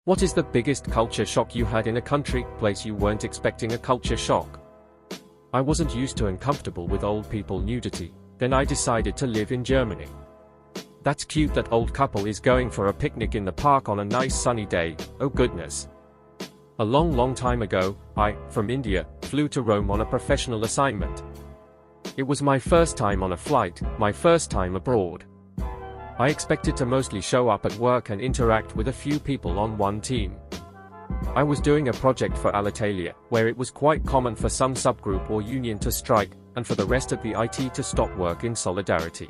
What is the biggest culture shock you had in a country, place you weren't expecting a culture shock? I wasn't used to and comfortable with old people nudity, then I decided to live in Germany. That's cute, that old couple is going for a picnic in the park on a nice sunny day, oh goodness. A long time ago, I, from India, flew to Rome on a professional assignment. It was my first time on a flight, my first time abroad. I expected to mostly show up at work and interact with a few people on one team. I was doing a project for Alitalia, where it was quite common for some subgroup or union to strike, and for the rest of the IT to stop work in solidarity.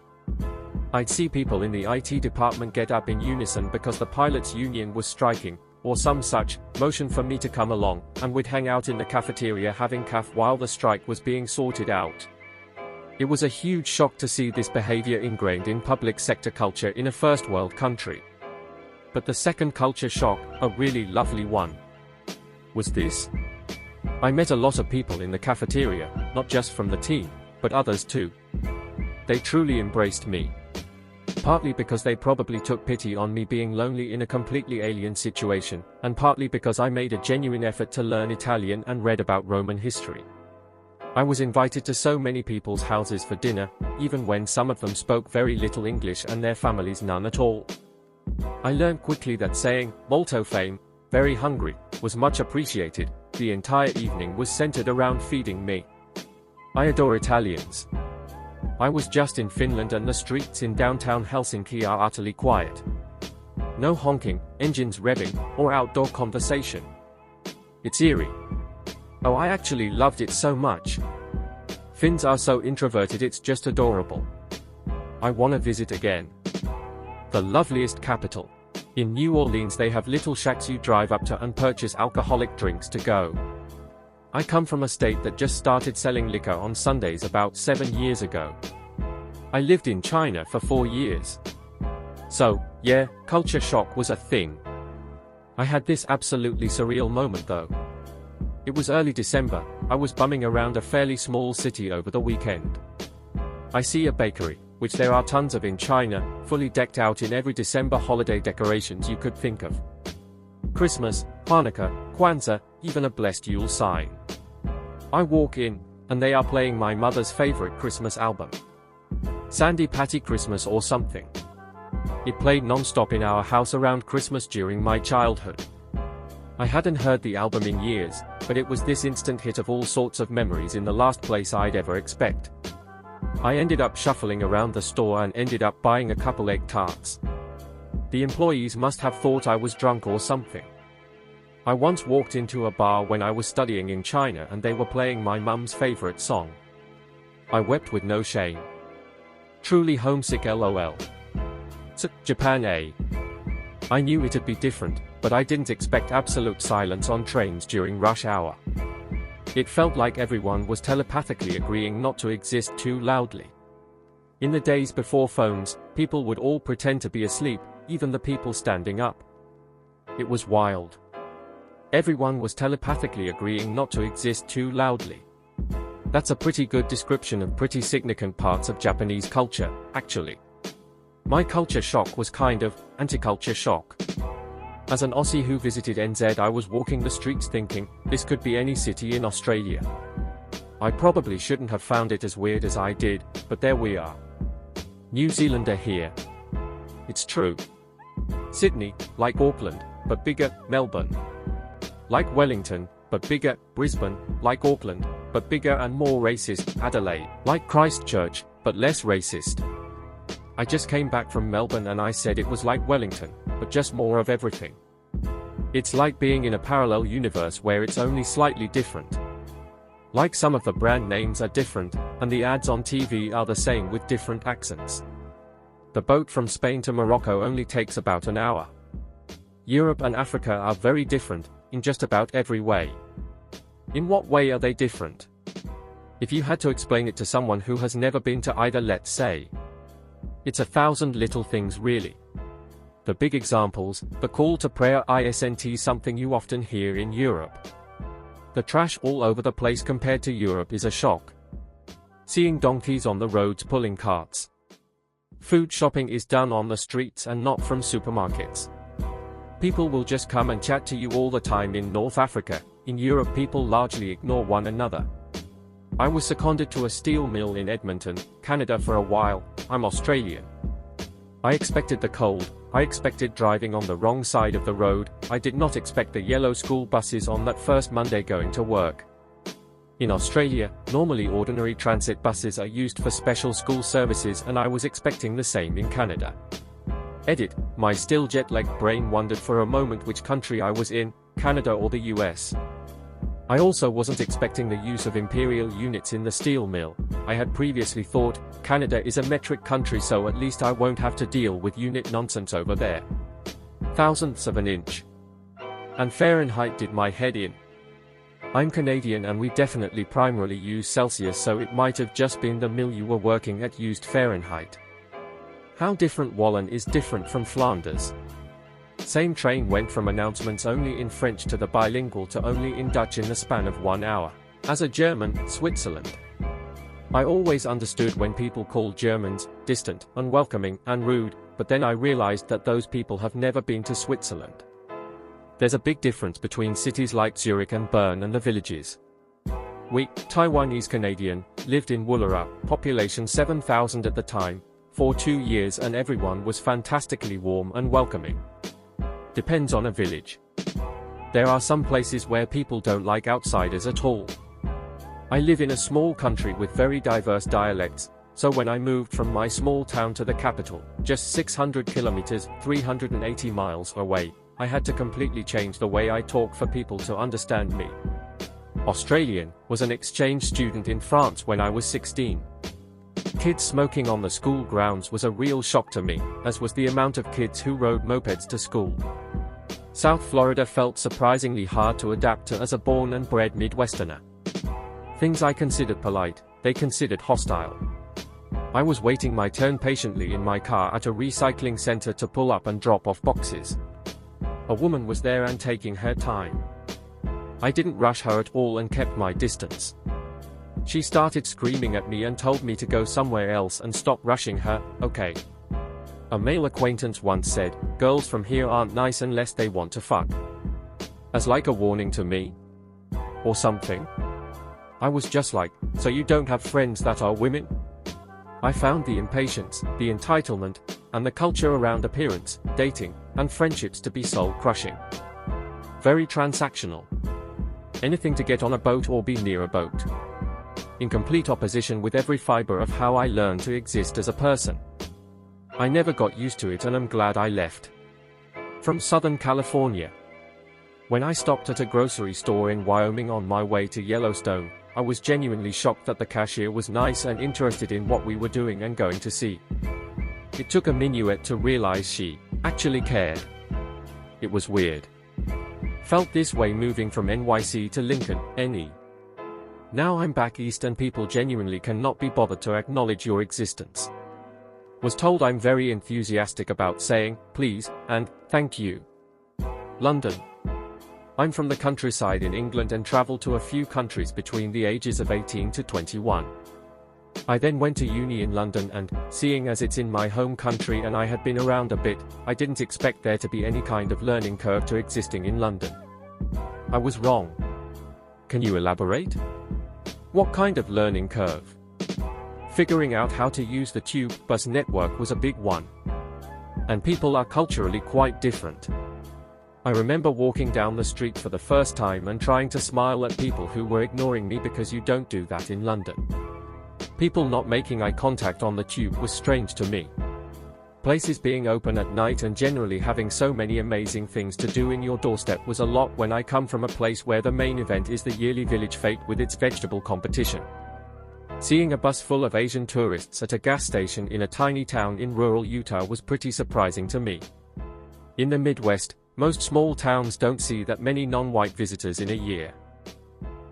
I'd see people in the IT department get up in unison because the pilots' union was striking, or some such, motion for me to come along, and we'd hang out in the cafeteria having caf while the strike was being sorted out. It was a huge shock to see this behavior ingrained in public sector culture in a first world country. But the second culture shock, a really lovely one, was this. I met a lot of people in the cafeteria, not just from the team, but others too. They truly embraced me. Partly because they probably took pity on me being lonely in a completely alien situation, and partly because I made a genuine effort to learn Italian and read about Roman history. I was invited to so many people's houses for dinner, even when some of them spoke very little English and their families none at all. I learned quickly that saying, "molto fame," very hungry, was much appreciated. The entire evening was centered around feeding me. I adore Italians. I was just in Finland and the streets in downtown Helsinki are utterly quiet. No honking, engines revving, or outdoor conversation. It's eerie. Oh, I actually loved it so much. Finns are so introverted, it's just adorable. I wanna visit again. The loveliest capital. In New Orleans they have little shacks you drive up to and purchase alcoholic drinks to go. I come from a state that just started selling liquor on Sundays about 7 years ago. I lived in China for 4 years. So, yeah, culture shock was a thing. I had this absolutely surreal moment though. It was early December, I was bumming around a fairly small city over the weekend. I see a bakery, which there are tons of in China, fully decked out in every December holiday decorations you could think of. Christmas, Hanukkah, Kwanzaa, even a blessed Yule sign. I walk in, and they are playing my mother's favorite Christmas album. Sandy Patty Christmas or something. It played non-stop in our house around Christmas during my childhood. I hadn't heard the album in years, but it was this instant hit of all sorts of memories in the last place I'd ever expect. I ended up shuffling around the store and ended up buying a couple egg tarts. The employees must have thought I was drunk or something. I once walked into a bar when I was studying in China and they were playing my mum's favorite song. I wept with no shame. Truly homesick, lol. Japan, eh? I knew it'd be different, but I didn't expect absolute silence on trains during rush hour. It felt like everyone was telepathically agreeing not to exist too loudly. In the days before phones, people would all pretend to be asleep, even the people standing up. It was wild. Everyone was telepathically agreeing not to exist too loudly. That's a pretty good description of pretty significant parts of Japanese culture, actually. My culture shock was kind of anti-culture shock. As an Aussie who visited NZ, I was walking the streets thinking, this could be any city in Australia. I probably shouldn't have found it as weird as I did, but there we are. New Zealander here. It's true. Sydney, like Auckland, but bigger, Melbourne. Like Wellington, but bigger, Brisbane, like Auckland, but bigger and more racist, Adelaide. Like Christchurch, but less racist. I just came back from Melbourne and I said it was like Wellington, but just more of everything. It's like being in a parallel universe where it's only slightly different. Like some of the brand names are different, and the ads on TV are the same with different accents. The boat from Spain to Morocco only takes about an hour. Europe and Africa are very different, in just about every way. In what way are they different? If you had to explain it to someone who has never been to either, let's say. It's 1,000 little things really. The big examples, the call to prayer isn't something you often hear in Europe. The trash all over the place compared to Europe is a shock. Seeing donkeys on the roads pulling carts. Food shopping is done on the streets and not from supermarkets. People will just come and chat to you all the time in North Africa. In Europe, people largely ignore one another. I was seconded to a steel mill in Edmonton, Canada for a while. I'm Australian. I expected the cold. I expected driving on the wrong side of the road. I did not expect the yellow school buses on that first Monday going to work. In Australia, normally ordinary transit buses are used for special school services, and I was expecting the same in Canada. Edit, my still jet-lagged brain wondered for a moment which country I was in, Canada or the US. I also wasn't expecting the use of imperial units in the steel mill. I had previously thought, Canada is a metric country, so at least I won't have to deal with unit nonsense over there. Thousandths of an inch. And Fahrenheit did my head in. I'm Canadian and we definitely primarily use Celsius, so it might have just been the mill you were working at used Fahrenheit. How different Wallen is different from Flanders. Same train went from announcements only in French to the bilingual to only in Dutch in the span of 1 hour. As a German, Switzerland. I always understood when people called Germans distant, unwelcoming, and rude, but then I realized that those people have never been to Switzerland. There's a big difference between cities like Zurich and Bern and the villages. We, Taiwanese Canadian, lived in Woollera, population 7,000 at the time, for 2 years, and everyone was fantastically warm and welcoming. Depends on a village. There are some places where people don't like outsiders at all. I live in a small country with very diverse dialects, so when I moved from my small town to the capital, just 600 kilometers, 380 miles away, I had to completely change the way I talk for people to understand me. Australian, was an exchange student in France when I was 16. Kids smoking on the school grounds was a real shock to me, as was the amount of kids who rode mopeds to school. South Florida felt surprisingly hard to adapt to as a born and bred Midwesterner. Things I considered polite, they considered hostile. I was waiting my turn patiently in my car at a recycling center to pull up and drop off boxes. A woman was there and taking her time. I didn't rush her at all and kept my distance. She started screaming at me and told me to go somewhere else and stop rushing her. Okay. A male acquaintance once said, girls from here aren't nice unless they want to fuck. As like a warning to me? Or something? I was just like, so you don't have friends that are women? I found the impatience, the entitlement, and the culture around appearance, dating, and friendships to be soul-crushing. Very transactional. Anything to get on a boat or be near a boat. In complete opposition with every fiber of how I learned to exist as a person. I never got used to it and I'm glad I left. From Southern California. When I stopped at a grocery store in Wyoming on my way to Yellowstone, I was genuinely shocked that the cashier was nice and interested in what we were doing and going to see. It took a minuet to realize she actually cared. It was weird. Felt this way moving from NYC to Lincoln, NE. Now I'm back east and people genuinely cannot be bothered to acknowledge your existence. Was told I'm very enthusiastic about saying, please, and, thank you. London. I'm from the countryside in England and traveled to a few countries between the ages of 18 to 21. I then went to uni in London and, seeing as it's in my home country and I had been around a bit, I didn't expect there to be any kind of learning curve to existing in London. I was wrong. Can you elaborate? What kind of learning curve? Figuring out how to use the tube bus network was a big one. And people are culturally quite different. I remember walking down the street for the first time and trying to smile at people who were ignoring me because you don't do that in London. People not making eye contact on the tube was strange to me. Places being open at night and generally having so many amazing things to do in your doorstep was a lot when I come from a place where the main event is the yearly village fete with its vegetable competition. Seeing a bus full of Asian tourists at a gas station in a tiny town in rural Utah was pretty surprising to me. In the Midwest, most small towns don't see that many non-white visitors in a year.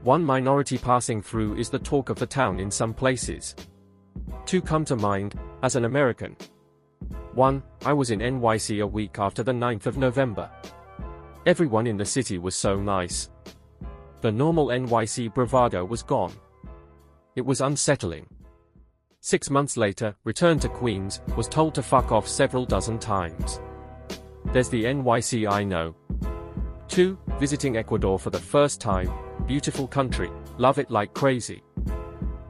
One minority passing through is the talk of the town in some places. Two come to mind, as an American. 1. I was in NYC a week after the 9th of November. Everyone in the city was so nice. The normal NYC bravado was gone. It was unsettling. 6 months later, returned to Queens, was told to fuck off several dozen times. There's the NYC I know. 2. Visiting Ecuador for the first time. Beautiful country, love it like crazy.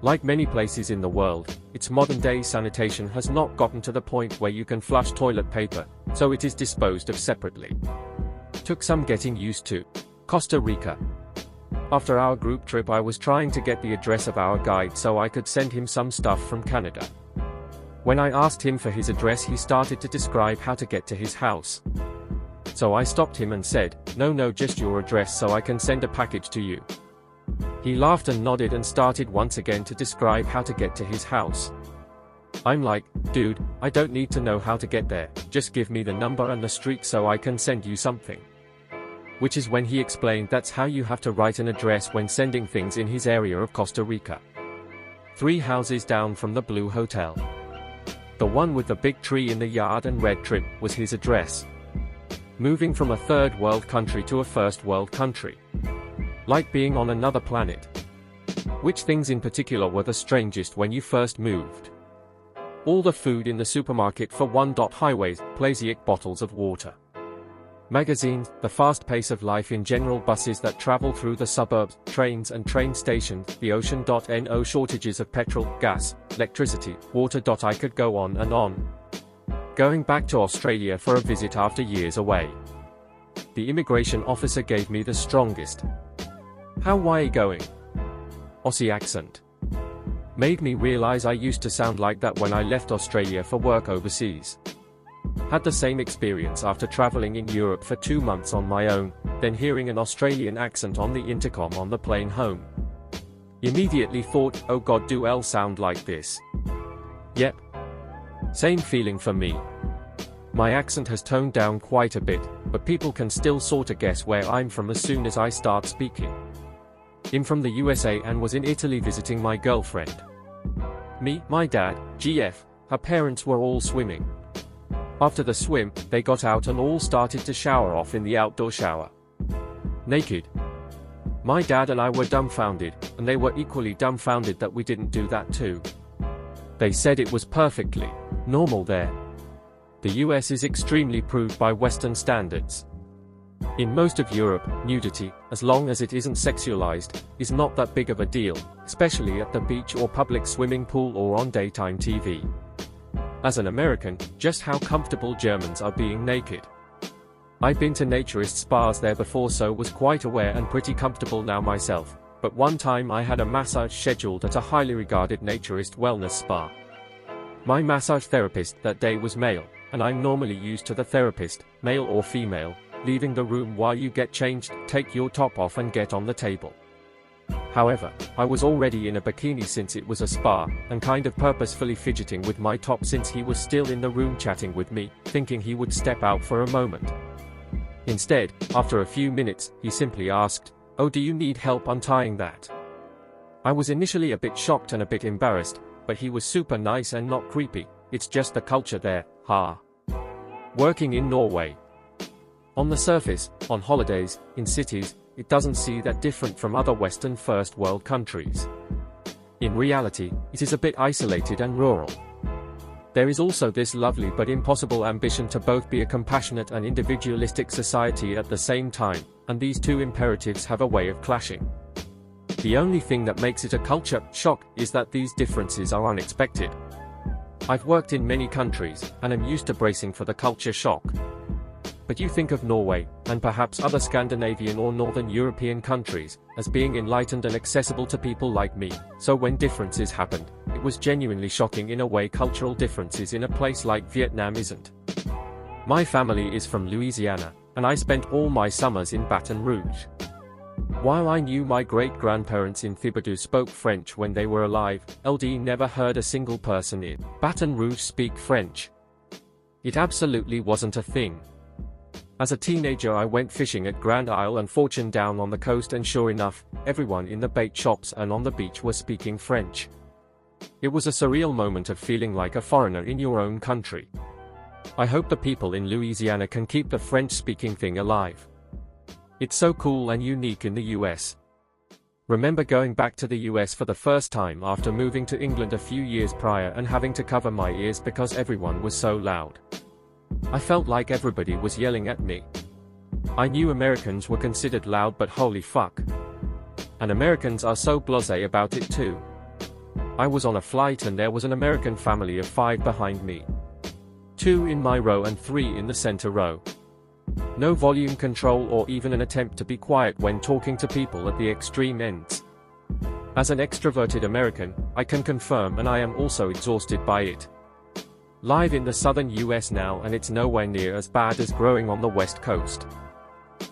Like many places in the world, its modern-day sanitation has not gotten to the point where you can flush toilet paper, so it is disposed of separately. Took some getting used to. Costa Rica. After our group trip, I was trying to get the address of our guide so I could send him some stuff from Canada. When I asked him for his address, he started to describe how to get to his house. So I stopped him and said, no, just your address so I can send a package to you. He laughed and nodded and started once again to describe how to get to his house. I'm like, dude, I don't need to know how to get there, just give me the number and the street so I can send you something. Which is when he explained that's how you have to write an address when sending things in his area of Costa Rica. 3 houses down from the Blue Hotel. The one with the big tree in the yard and red trim was his address. Moving from a third world country to a first world country. Like being on another planet. Which things in particular were the strangest when you first moved? All the food in the supermarket for highways, plastic bottles of water. Magazines, the fast pace of life in general, buses that travel through the suburbs, trains and train stations, the ocean.no, shortages of petrol, gas, electricity, water. I could go on and on. Going back to Australia for a visit after years away. The immigration officer gave me the strongest. How why going? Aussie accent. Made me realize I used to sound like that when I left Australia for work overseas. Had the same experience after traveling in Europe for 2 months on my own, then hearing an Australian accent on the intercom on the plane home. Immediately thought, oh god, do I sound like this? Yep. Same feeling for me. My accent has toned down quite a bit, but people can still sorta guess where I'm from as soon as I start speaking. I'm from the USA and was in Italy visiting my girlfriend. Me, my dad, GF, her parents were all swimming. After the swim, they got out and all started to shower off in the outdoor shower. Naked. My dad and I were dumbfounded, and they were equally dumbfounded that we didn't do that too. They said it was perfectly normal there. The US is extremely prude by Western standards. In most of Europe, nudity, as long as it isn't sexualized, is not that big of a deal, especially at the beach or public swimming pool or on daytime TV. As an American, just how comfortable Germans are being naked. I've been to naturist spas there before, so was quite aware and pretty comfortable now myself, but one time I had a massage scheduled at a highly regarded naturist wellness spa. My massage therapist that day was male, and I'm normally used to the therapist, male or female, leaving the room while you get changed, take your top off and get on the table. However, I was already in a bikini since it was a spa, and kind of purposefully fidgeting with my top since he was still in the room chatting with me, thinking he would step out for a moment. Instead, after a few minutes, he simply asked, "Oh, do you need help untying that?" I was initially a bit shocked and a bit embarrassed, but he was super nice and not creepy. It's just the culture there, ha. Working in Norway. On the surface, on holidays, in cities, it doesn't seem that different from other Western first world countries. In reality, it is a bit isolated and rural. There is also this lovely but impossible ambition to both be a compassionate and individualistic society at the same time, and these two imperatives have a way of clashing. The only thing that makes it a culture shock is that these differences are unexpected. I've worked in many countries, and am used to bracing for the culture shock. But you think of Norway, and perhaps other Scandinavian or Northern European countries, as being enlightened and accessible to people like me, so when differences happened, it was genuinely shocking in a way cultural differences in a place like Vietnam isn't. My family is from Louisiana, and I spent all my summers in Baton Rouge. While I knew my great-grandparents in Thibodaux spoke French when they were alive, LD never heard a single person in Baton Rouge speak French. It absolutely wasn't a thing. As a teenager I went fishing at Grand Isle and Fortune down on the coast, and sure enough, everyone in the bait shops and on the beach was speaking French. It was a surreal moment of feeling like a foreigner in your own country. I hope the people in Louisiana can keep the French-speaking thing alive. It's so cool and unique in the US. Remember going back to the US for the first time after moving to England a few years prior and having to cover my ears because everyone was so loud. I felt like everybody was yelling at me. I knew Americans were considered loud, but holy fuck. And Americans are so blasé about it too. I was on a flight and there was an American family of 5 behind me. 2 in my row and 3 in the center row. No volume control or even an attempt to be quiet when talking to people at the extreme ends. As an extroverted American, I can confirm, and I am also exhausted by it. Live in the southern US now, and it's nowhere near as bad as growing on the west coast.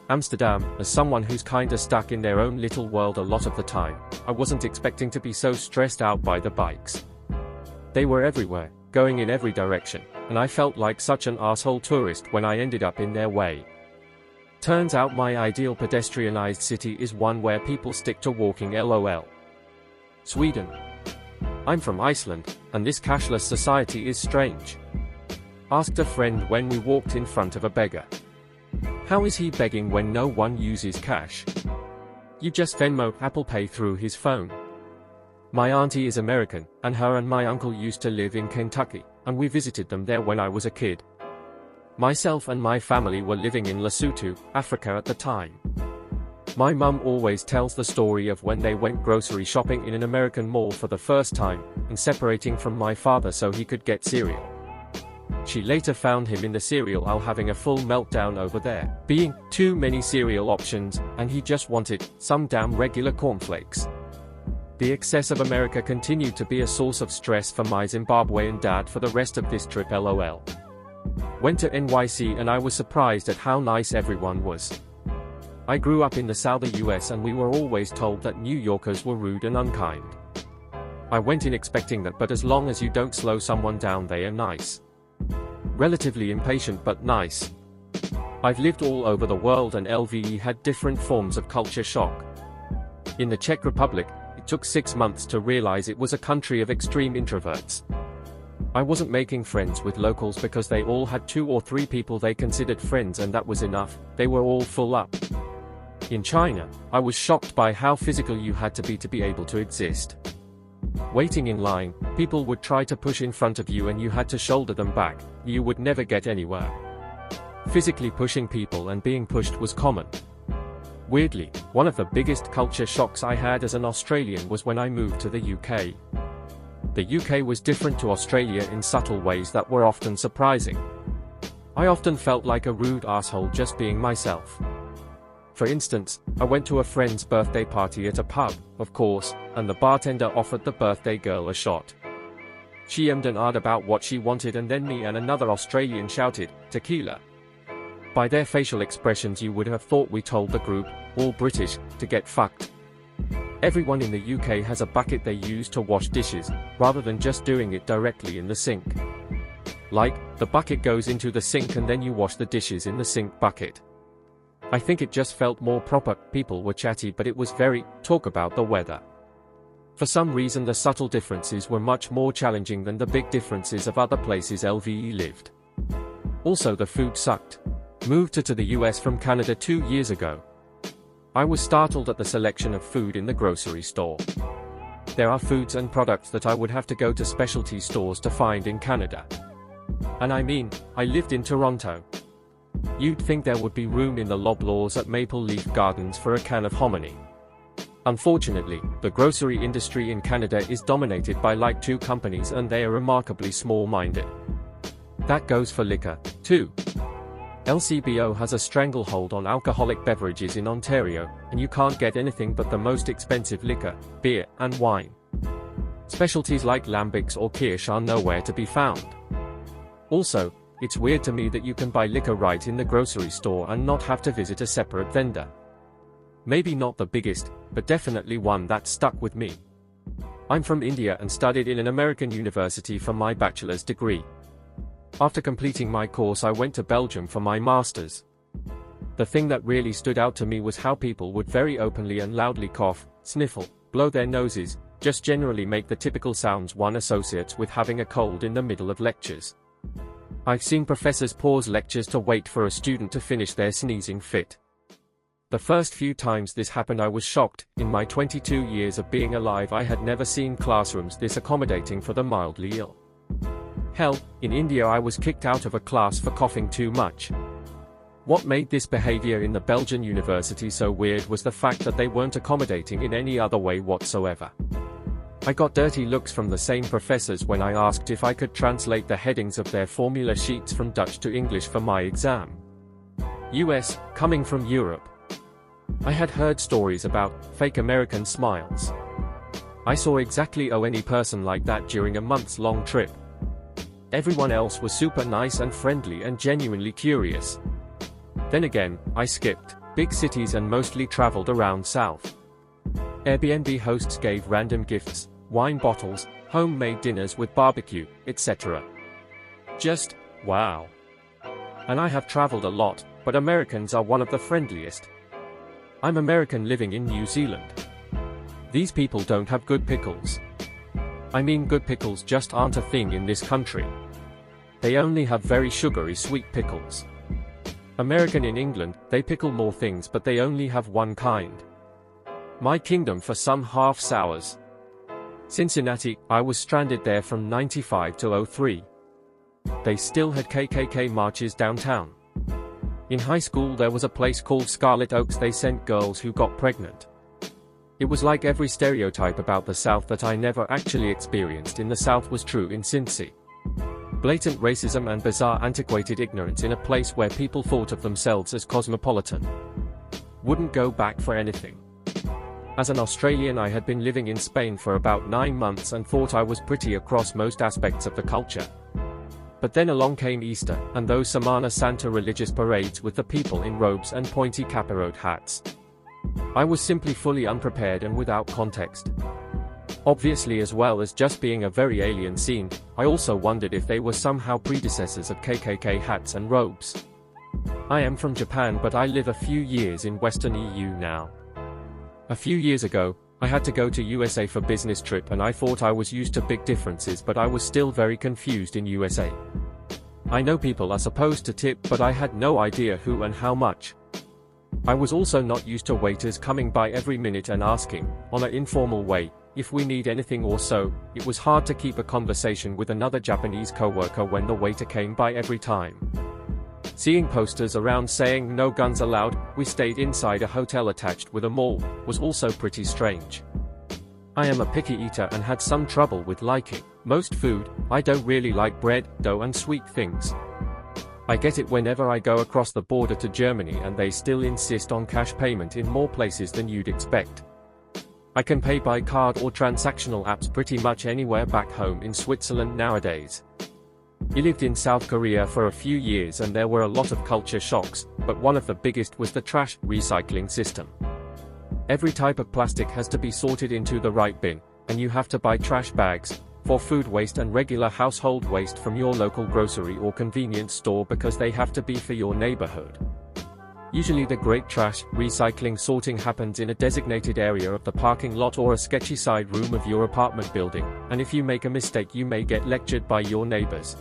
Amsterdam, as someone who's kinda stuck in their own little world a lot of the time, I wasn't expecting to be so stressed out by the bikes. They were everywhere, going in every direction, and I felt like such an asshole tourist when I ended up in their way. Turns out my ideal pedestrianized city is one where people stick to walking, lol. Sweden. I'm from Iceland, and this cashless society is strange. Asked a friend when we walked in front of a beggar. How is he begging when no one uses cash? You just Venmo, Apple Pay through his phone. My auntie is American, and her and my uncle used to live in Kentucky, and we visited them there when I was a kid. Myself and my family were living in Lesotho, Africa at the time. My mum always tells the story of when they went grocery shopping in an American mall for the first time, and separating from my father so he could get cereal. She later found him in the cereal aisle having a full meltdown over there being too many cereal options, and he just wanted some damn regular cornflakes. The excess of America continued to be a source of stress for my Zimbabwean dad for the rest of this trip, lol. Went to NYC and I was surprised at how nice everyone was. I grew up in the southern US and we were always told that New Yorkers were rude and unkind. I went in expecting that, but as long as you don't slow someone down, they are nice. Relatively impatient but nice. I've lived all over the world and LVE had different forms of culture shock. In the Czech Republic, it took 6 months to realize it was a country of extreme introverts. I wasn't making friends with locals because they all had 2 or 3 people they considered friends, and that was enough. They were all full up. In China, I was shocked by how physical you had to be able to exist. Waiting in line, people would try to push in front of you and you had to shoulder them back. You would never get anywhere. Physically pushing people and being pushed was common. Weirdly, one of the biggest culture shocks I had as an Australian was when I moved to the UK. The UK was different to Australia in subtle ways that were often surprising. I often felt like a rude asshole just being myself. For instance, I went to a friend's birthday party at a pub, of course, and the bartender offered the birthday girl a shot. She emmed and ahed about what she wanted, and then me and another Australian shouted, "Tequila." By their facial expressions you would have thought we told the group, all British, to get fucked. Everyone in the UK has a bucket they use to wash dishes, rather than just doing it directly in the sink. Like, the bucket goes into the sink and then you wash the dishes in the sink bucket. I think it just felt more proper. People were chatty, but it was very, talk about the weather. For some reason the subtle differences were much more challenging than the big differences of other places LVE lived. Also the food sucked. Moved to the US from Canada 2 years ago. I was startled at the selection of food in the grocery store. There are foods and products that I would have to go to specialty stores to find in Canada. And I mean, I lived in Toronto. You'd think there would be room in the Loblaws at Maple Leaf Gardens for a can of hominy. Unfortunately, the grocery industry in Canada is dominated by like 2 companies and they are remarkably small-minded. That goes for liquor, too. LCBO has a stranglehold on alcoholic beverages in Ontario, and you can't get anything but the most expensive liquor, beer, and wine. Specialties like lambics or kirsch are nowhere to be found. Also, it's weird to me that you can buy liquor right in the grocery store and not have to visit a separate vendor. Maybe not the biggest, but definitely one that stuck with me. I'm from India and studied in an American university for my bachelor's degree. After completing my course I went to Belgium for my master's. The thing that really stood out to me was how people would very openly and loudly cough, sniffle, blow their noses, just generally make the typical sounds one associates with having a cold in the middle of lectures. I've seen professors pause lectures to wait for a student to finish their sneezing fit. The first few times this happened I was shocked. In my 22 years of being alive I had never seen classrooms this accommodating for the mildly ill. Hell, in India I was kicked out of a class for coughing too much. What made this behavior in the Belgian university so weird was the fact that they weren't accommodating in any other way whatsoever. I got dirty looks from the same professors when I asked if I could translate the headings of their formula sheets from Dutch to English for my exam. US, coming from Europe. I had heard stories about fake American smiles. I saw exactly any person like that during a months-long trip. Everyone else was super nice and friendly and genuinely curious. Then again, I skipped big cities and mostly traveled around south. Airbnb hosts gave random gifts, wine bottles, homemade dinners with barbecue, etc. Just, wow. And I have traveled a lot, but Americans are one of the friendliest. I'm American living in New Zealand. These people don't have good pickles. I mean, good pickles just aren't a thing in this country. They only have very sugary sweet pickles. American in England, they pickle more things but they only have one kind. My kingdom for some half sours. Cincinnati, I was stranded there from 95 to 03. They still had KKK marches downtown. In high school there was a place called Scarlet Oaks. They sent girls who got pregnant. It was like every stereotype about the South that I never actually experienced in the South was true in Cincy. Blatant racism and bizarre antiquated ignorance in a place where people thought of themselves as cosmopolitan. Wouldn't go back for anything. As an Australian, I had been living in Spain for about 9 months and thought I was pretty across most aspects of the culture. But then along came Easter, and those Semana Santa religious parades with the people in robes and pointy caparot hats. I was simply fully unprepared and without context. Obviously, as well as just being a very alien scene, I also wondered if they were somehow predecessors of KKK hats and robes. I am from Japan, but I live a few years in Western EU now. A few years ago, I had to go to USA for business trip and I thought I was used to big differences, but I was still very confused in USA. I know people are supposed to tip, but I had no idea who and how much. I was also not used to waiters coming by every minute and asking, on an informal way, if we need anything or so. It was hard to keep a conversation with another Japanese coworker when the waiter came by every time. Seeing posters around saying no guns allowed, we stayed inside a hotel attached with a mall, was also pretty strange. I am a picky eater and had some trouble with liking most food. I don't really like bread, dough and sweet things. I get it whenever I go across the border to Germany and they still insist on cash payment in more places than you'd expect. I can pay by card or transactional apps pretty much anywhere back home in Switzerland nowadays. I lived in South Korea for a few years and there were a lot of culture shocks, but one of the biggest was the trash recycling system. Every type of plastic has to be sorted into the right bin, and you have to buy trash bags for food waste and regular household waste from your local grocery or convenience store because they have to be for your neighborhood. Usually the great trash recycling sorting happens in a designated area of the parking lot or a sketchy side room of your apartment building, and if you make a mistake you may get lectured by your neighbors.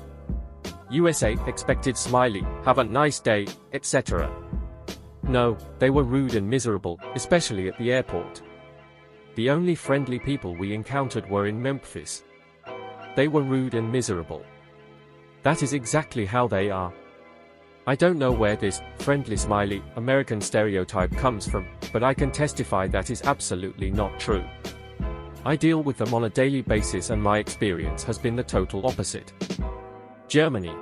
USA expected smiley, have a nice day, etc. No, they were rude and miserable, especially at the airport. The only friendly people we encountered were in Memphis. They were rude and miserable. That is exactly how they are. I don't know where this friendly smiley American stereotype comes from, but I can testify that is absolutely not true. I deal with them on a daily basis and my experience has been the total opposite. Germany.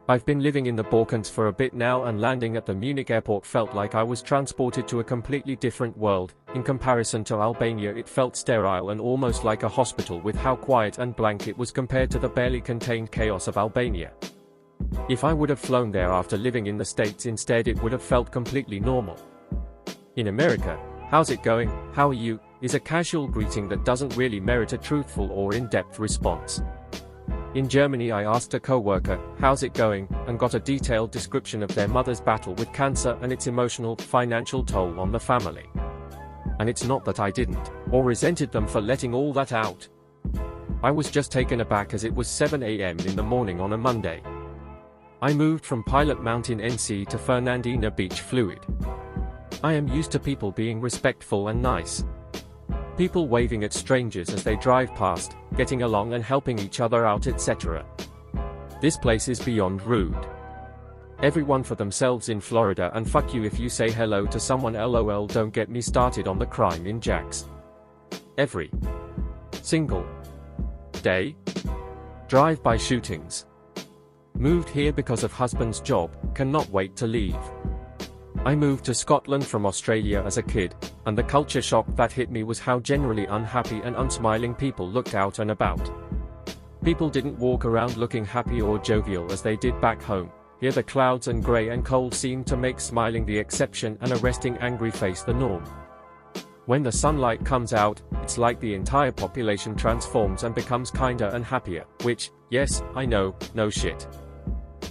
I've been living in the Balkans for a bit now, and landing at the Munich airport felt like I was transported to a completely different world. In comparison to Albania, it felt sterile and almost like a hospital with how quiet and blank it was compared to the barely contained chaos of Albania. If I would have flown there after living in the States instead, it would have felt completely normal. In America, "How's it going? How are you?" is a casual greeting that doesn't really merit a truthful or in-depth response. In Germany, I asked a coworker, "How's it going?" and got a detailed description of their mother's battle with cancer and its emotional, financial toll on the family. And it's not that I didn't, or resented them for letting all that out. I was just taken aback as it was 7 a.m. in the morning on a Monday. I moved from Pilot Mountain, NC to Fernandina Beach, Fluid. I am used to people being respectful and nice. People waving at strangers as they drive past, getting along and helping each other out, etc. This place is beyond rude. Everyone for themselves in Florida, and fuck you if you say hello to someone. LOL. Don't get me started on the crime in Jax. Every single day. Drive-by shootings. Moved here because of husband's job, cannot wait to leave. I moved to Scotland from Australia as a kid, and the culture shock that hit me was how generally unhappy and unsmiling people looked out and about. People didn't walk around looking happy or jovial as they did back home. Here the clouds and grey and cold seemed to make smiling the exception and a resting angry face the norm. When the sunlight comes out, it's like the entire population transforms and becomes kinder and happier, which, yes, I know, no shit.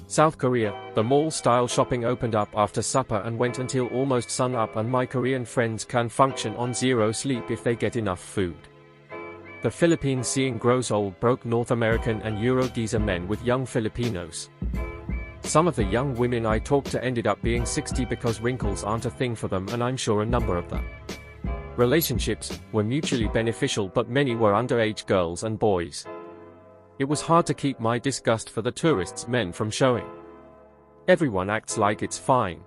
South Korea, the mall-style shopping opened up after supper and went until almost sun-up, and my Korean friends can function on zero sleep if they get enough food. The Philippines, seeing grows old, broke North American and Euro geezer men with young Filipinos. Some of the young women I talked to ended up being 60 because wrinkles aren't a thing for them, and I'm sure a number of them. Relationships were mutually beneficial, but many were underage girls and boys. It was hard to keep my disgust for the tourists' men from showing. Everyone acts like it's fine.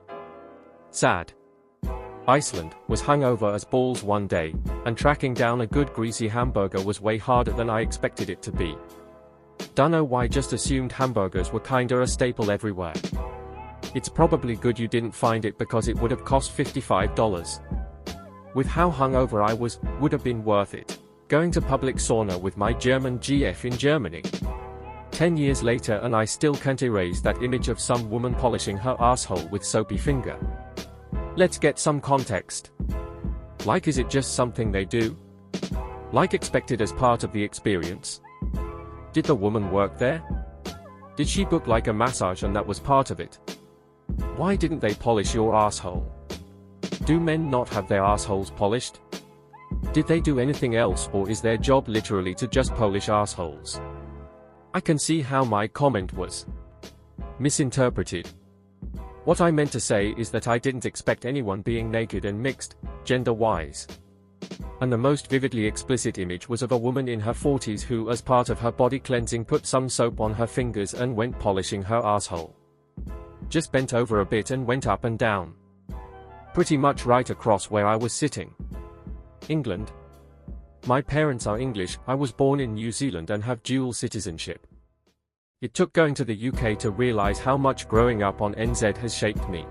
Sad. Iceland was hungover as balls one day, and tracking down a good greasy hamburger was way harder than I expected it to be. Dunno why, just assumed hamburgers were kinda a staple everywhere. It's probably good you didn't find it, because it would have cost $55. With how hungover I was, would have been worth it. Going to public sauna with my German GF in Germany. 10 years later and I still can't erase that image of some woman polishing her asshole with soapy finger. Let's get some context. Like, is it just something they do? Like expected as part of the experience? Did the woman work there? Did she book like a massage and that was part of it? Why didn't they polish your asshole? Do men not have their assholes polished? Did they do anything else, or is their job literally to just polish assholes? I can see how my comment was misinterpreted. What I meant to say is that I didn't expect anyone being naked and mixed, gender-wise. And the most vividly explicit image was of a woman in her 40s who, as part of her body cleansing, put some soap on her fingers and went polishing her asshole. Just bent over a bit and went up and down. Pretty much right across where I was sitting. England. My parents are English. I was born in New Zealand and have dual citizenship. It took going to the UK to realize how much growing up on NZ has shaped me.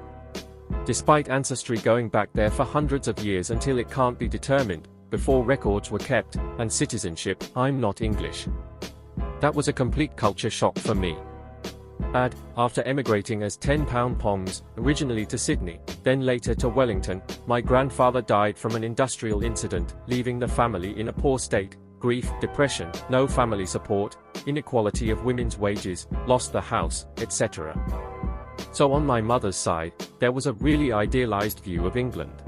Despite ancestry going back there for hundreds of years until it can't be determined, before records were kept, and citizenship, I'm not English. That was a complete culture shock for me. After emigrating as 10-pound pongs, originally to Sydney, then later to Wellington, my grandfather died from an industrial incident, leaving the family in a poor state. Grief, depression, no family support, inequality of women's wages, lost the house, etc. So on my mother's side, there was a really idealized view of England.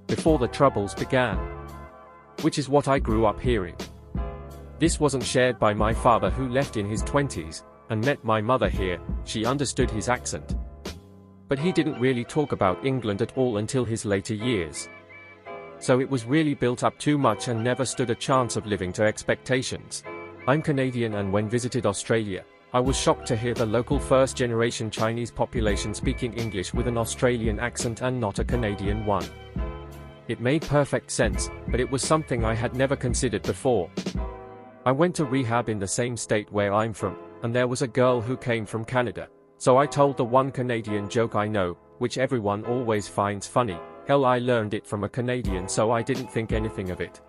Before the Troubles began. Which is what I grew up hearing. This wasn't shared by my father, who left in his 20s, and met my mother here. She understood his accent. But he didn't really talk about England at all until his later years. So it was really built up too much and never stood a chance of living to expectations. I'm Canadian, and when visited Australia, I was shocked to hear the local first-generation Chinese population speaking English with an Australian accent and not a Canadian one. It made perfect sense, but it was something I had never considered before. I went to rehab in the same state where I'm from, and there was a girl who came from Canada. So I told the one Canadian joke I know, which everyone always finds funny. Hell, I learned it from a Canadian, so I didn't think anything of it.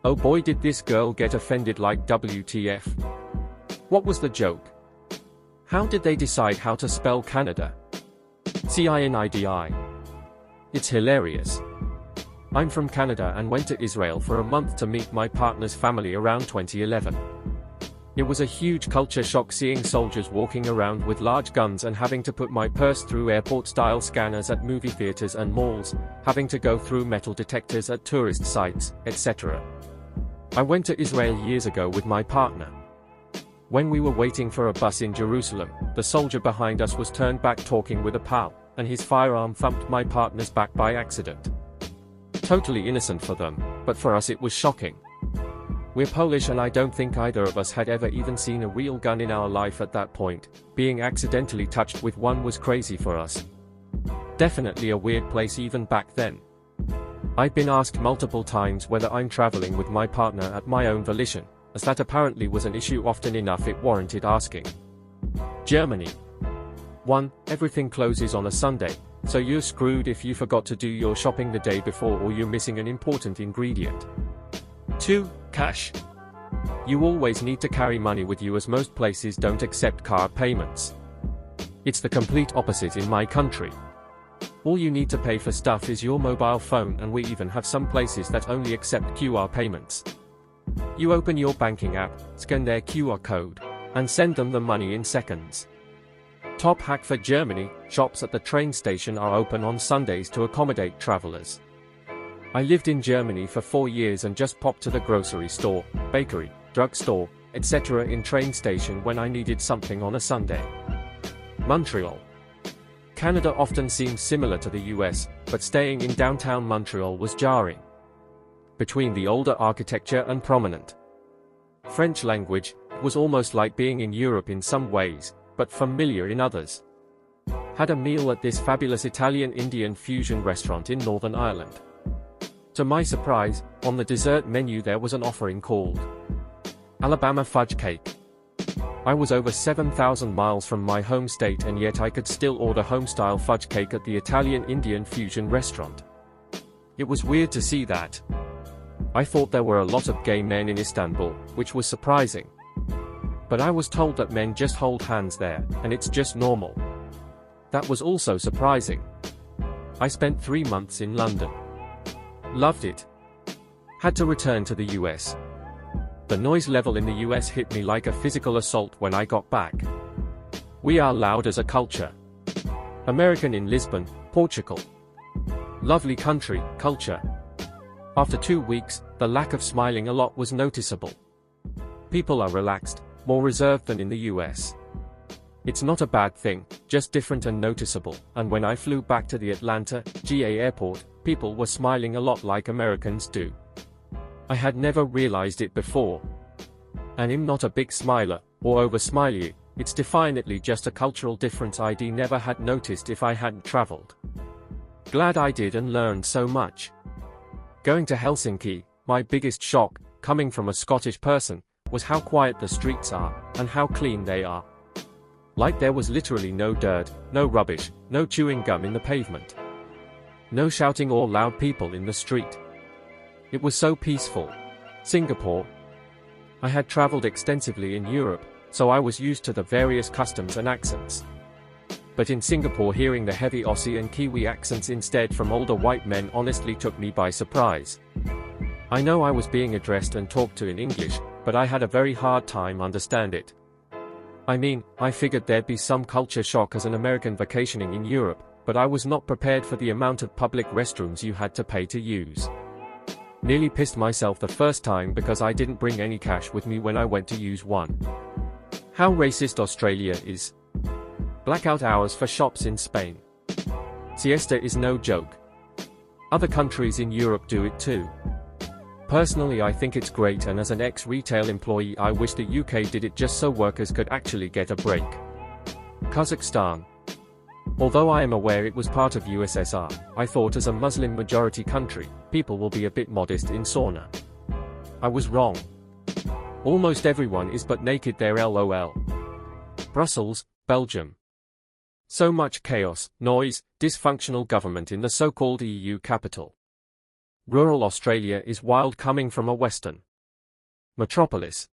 Oh boy, did this girl get offended, like WTF. What was the joke? How did they decide how to spell Canada? CINIDI. It's hilarious. I'm from Canada and went to Israel for a month to meet my partner's family around 2011. It was a huge culture shock seeing soldiers walking around with large guns and having to put my purse through airport-style scanners at movie theaters and malls, having to go through metal detectors at tourist sites, etc. I went to Israel years ago with my partner. When we were waiting for a bus in Jerusalem, the soldier behind us was turned back talking with a pal, and his firearm thumped my partner's back by accident. Totally innocent for them, but for us it was shocking. We're Polish and I don't think either of us had ever even seen a real gun in our life at that point. Being accidentally touched with one was crazy for us. Definitely a weird place even back then. I've been asked multiple times whether I'm traveling with my partner at my own volition, as that apparently was an issue often enough it warranted asking. Germany. 1. Everything closes on a Sunday, so you're screwed if you forgot to do your shopping the day before or you're missing an important ingredient. 2. Cash. You always need to carry money with you as most places don't accept card payments. It's the complete opposite in my country. All you need to pay for stuff is your mobile phone, and we even have some places that only accept QR payments. You open your banking app, scan their QR code, and send them the money in seconds. Top hack for Germany, shops at the train station are open on Sundays to accommodate travelers. I lived in Germany for 4 years and just popped to the grocery store, bakery, drugstore, etc. in train station when I needed something on a Sunday. Montreal. Canada often seems similar to the US, but staying in downtown Montreal was jarring. Between the older architecture and prominent French language, it was almost like being in Europe in some ways, but familiar in others. Had a meal at this fabulous Italian-Indian fusion restaurant in Northern Ireland. To my surprise, on the dessert menu there was an offering called Alabama Fudge Cake. I was over 7,000 miles from my home state and yet I could still order home-style fudge cake at the Italian-Indian fusion restaurant. It was weird to see that. I thought there were a lot of gay men in Istanbul, which was surprising. But I was told that men just hold hands there, and it's just normal. That was also surprising. I spent 3 months in London. Loved it. Had to return to the US. The noise level in the US hit me like a physical assault when I got back. We are loud as a culture. American in Lisbon, Portugal. Lovely country, culture. After 2 weeks, the lack of smiling a lot was noticeable. People are relaxed, more reserved than in the US. It's not a bad thing, just different and noticeable, and when I flew back to the Atlanta, GA airport, people were smiling a lot like Americans do. I had never realized it before. And I'm not a big smiler, or over-smiley, it's definitely just a cultural difference I'd never had noticed if I hadn't traveled. Glad I did and learned so much. Going to Helsinki, my biggest shock, coming from a Scottish person, was how quiet the streets are, and how clean they are. Like there was literally no dirt, no rubbish, no chewing gum in the pavement. No shouting or loud people in the street. It was so peaceful. Singapore. I had traveled extensively in Europe, so I was used to the various customs and accents. But in Singapore, hearing the heavy Aussie and Kiwi accents instead from older white men honestly took me by surprise. I know I was being addressed and talked to in English, but I had a very hard time understand it. I mean, I figured there'd be some culture shock as an American vacationing in Europe, but I was not prepared for the amount of public restrooms you had to pay to use. Nearly pissed myself the first time because I didn't bring any cash with me when I went to use one. How racist Australia is. Blackout hours for shops in Spain. Siesta is no joke. Other countries in Europe do it too. Personally, I think it's great, and as an ex-retail employee I wish the UK did it just so workers could actually get a break. Kazakhstan. Although I am aware it was part of USSR, I thought as a Muslim-majority country, people will be a bit modest in sauna. I was wrong. Almost everyone is but naked there, lol. Brussels, Belgium. So much chaos, noise, dysfunctional government in the so-called EU capital. Rural Australia is wild coming from a Western metropolis.